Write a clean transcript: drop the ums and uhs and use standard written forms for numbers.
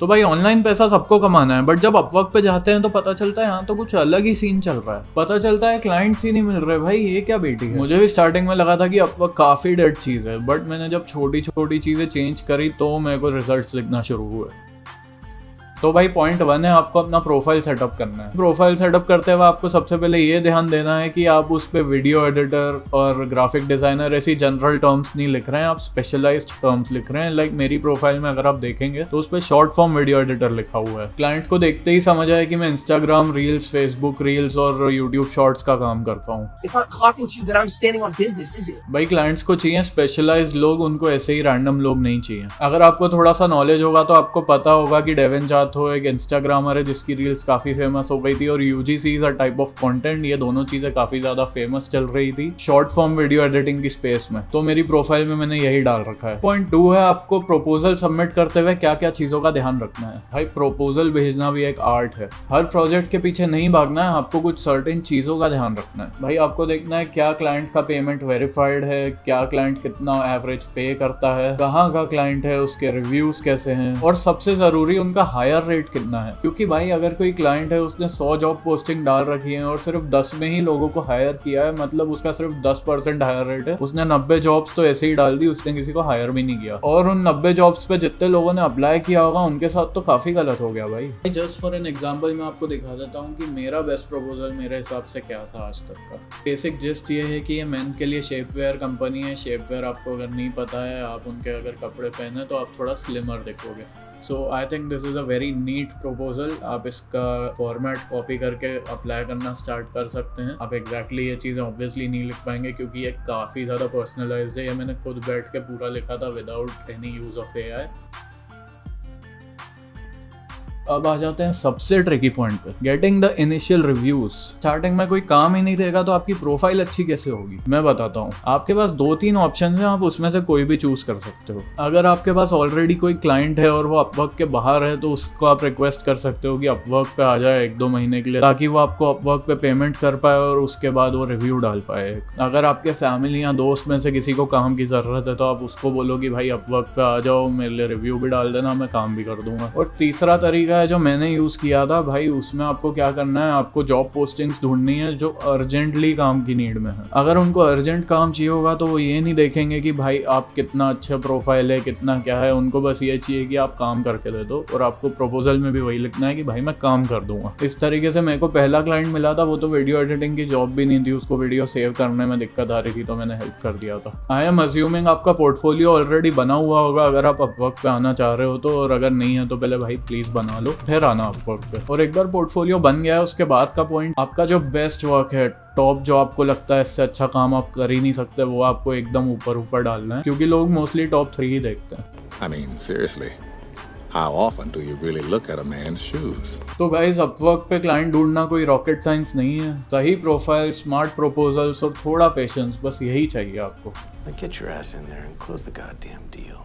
तो भाई ऑनलाइन पैसा सबको कमाना है, बट जब अपवर्क पे जाते हैं तो पता चलता है यहाँ तो कुछ अलग ही सीन चल रहा है। पता चलता है क्लाइंट्स ही नहीं मिल रहे। भाई ये क्या बेटी है। मुझे भी स्टार्टिंग में लगा था कि अपवर्क काफी डेड चीज है, बट मैंने जब छोटी छोटी चीजें चेंज करी तो मेरे को रिजल्ट्स दिखना शुरू हुए। तो भाई पॉइंट 1 है, आपको अपना प्रोफाइल सेटअप करना है। प्रोफाइल सेटअप करते हुए आपको सबसे पहले ये ध्यान देना है कि आप उस पे वीडियो एडिटर और ग्राफिक डिजाइनर ऐसी जनरल टर्म्स नहीं लिख रहे हैं, आप स्पेशलाइज्ड टर्म्स लिख रहे हैं। लाइक मेरी प्रोफाइल में अगर आप देखेंगे तो उस पे शॉर्ट फॉर्म वीडियो एडिटर लिखा हुआ है। क्लाइंट को देखते ही समझ आए कि मैं इंस्टाग्राम रील्स, फेसबुक रील्स और यूट्यूब शॉर्ट्स का काम करता हूँ। भाई क्लाइंट्स को चाहिए स्पेशलाइज्ड लोग, उनको ऐसे ही रैंडम लोग नहीं चाहिए। अगर आपको थोड़ा सा नॉलेज होगा तो आपको पता होगा कि डेविन हो एक इंस्टाग्रामर है जिसकी रील्स काफी फेमस हो गई थी, और UGC is a type of content, ये दोनों चीजें काफी ज्यादा फेमस चल रही थी शॉर्ट फॉर्म वीडियो एडिटिंग की स्पेस में। तो मेरी प्रोफाइल में मैंने यही डाल रखा है। पॉइंट 2 है, आपको प्रपोजल सबमिट करते हुए क्या क्या चीजों का ध्यान रखना है। भाई प्रपोजल भेजना भी एक आर्ट है, हर प्रोजेक्ट के पीछे नहीं भागना है, आपको कुछ सर्टेन चीजों का ध्यान रखना है। भाई आपको देखना है क्या क्लाइंट का पेमेंट वेरीफाइड है, क्या क्लाइंट कितना एवरेज पे करता है, कहाँ का क्लाइंट है, उसके रिव्यूज कैसे हैं, और सबसे जरूरी उनका हायर रेट कितना है। क्योंकि भाई अगर कोई क्लाइंट है उसने 100 जॉब पोस्टिंग डाल रखी है और सिर्फ 10 में ही लोगों को हायर किया है, मतलब उसका सिर्फ 10% हायर रेट है। उसने 90 जॉब्स तो ऐसे ही डाल दी, उसने किसी को हायर भी नहीं किया, और उन 90 जॉब्स पे जितने लोगों ने अप्लाई किया होगा उनके साथ तो काफी गलत हो गया भाई। जस्ट फॉर एन एग्जाम्पल मैं आपको दिखा देता हूँ कि मेरा बेस्ट प्रपोजल मेरे हिसाब से क्या था आज तक का। बेसिक जिस्ट ये है कि ये मेन के लिए शेपवेयर कंपनी है। शेपवेयर आपको अगर नहीं पता है, आप उनके अगर कपड़े पहने तो आप थोड़ा स्लिमर दिखोगे। So I think this is a very neat proposal. आप इसका फॉर्मेट कॉपी करके अप्लाई करना स्टार्ट कर सकते हैं। आप एग्जैक्टली ये चीज़ें ऑब्वियसली नहीं लिख पाएंगे क्योंकि ये काफ़ी ज़्यादा पर्सनलाइज्ड है। ये मैंने खुद बैठ के पूरा लिखा था without any use of AI। अब आ जाते हैं सबसे ट्रिकी पॉइंट पे, getting the initial reviews. Starting में कोई काम ही नहीं देगा तो आपकी प्रोफाइल अच्छी कैसे होगी। मैं बताता हूँ, आपके पास 2-3 ऑप्शन हैं, आप उसमें से कोई भी चूज कर सकते हो। अगर आपके पास ऑलरेडी कोई क्लाइंट है और वो अपवर्क के बाहर है तो उसको आप रिक्वेस्ट कर सकते हो कि अपवर्क पे आ जाए 1-2 महीने के लिए, ताकि वो आपको अपवर्क पे पेमेंट कर पाए और उसके बाद वो रिव्यू डाल पाए। अगर आपके फैमिली या दोस्त में से किसी को काम की जरूरत है तो आप उसको बोलो कि भाई अपवर्क पे आ जाओ, मेरे लिए रिव्यू भी डाल देना, मैं काम भी कर दूंगा। और तीसरा तरीका जो मैंने यूज किया था भाई, उसमें आपको क्या करना है, आपको जॉब पोस्टिंग्स ढूंढनी है जो अर्जेंटली काम की नीड में है। अगर उनको अर्जेंट काम चाहिए होगा तो वो ये नहीं देखेंगे कि भाई आप कितना अच्छा प्रोफाइल है, कितना क्या है, उनको बस ये चाहिए कि आप काम करके दे दो। और आपको प्रपोजल में भी वही लिखना है कि भाई मैं काम कर दूंगा। इस तरीके से मेरे को पहला क्लाइंट मिला था, वो तो वीडियो एडिटिंग की जॉब भी नहीं थी, उसको वीडियो सेव करने में दिक्कत आ रही थी, तो मैंने हेल्प कर दिया था। आई एम अज्यूमिंग आपका पोर्टफोलियो ऑलरेडी बना हुआ होगा अगर आप अपवर्क पे आना चाह रहे हो तो, और अगर नहीं है तो पहले भाई प्लीज बना लो, फिर आना अपवर्क पे। और एक बार पोर्टफोलियो बन गया है उसके बाद का पॉइंट, आपका जो बेस्ट वर्क है, टॉप जो आपको लगता है इससे अच्छा काम आप कर ही नहीं सकते, वो आपको एकदम ऊपर डालना है, क्योंकि लोग मोस्टली टॉप 3 ही देखते हैं। I mean, seriously, how often do you really look at a man's shoes? तो गाइस अपवर्क पे क्लाइंट ढूंढना कोई रॉकेट साइंस नहीं है। सही प्रोफाइल, स्मार्ट प्रपोजल्स और थोड़ा पेशेंस, बस यही चाहिए आपको। Get your ass in there and close the goddamn deal.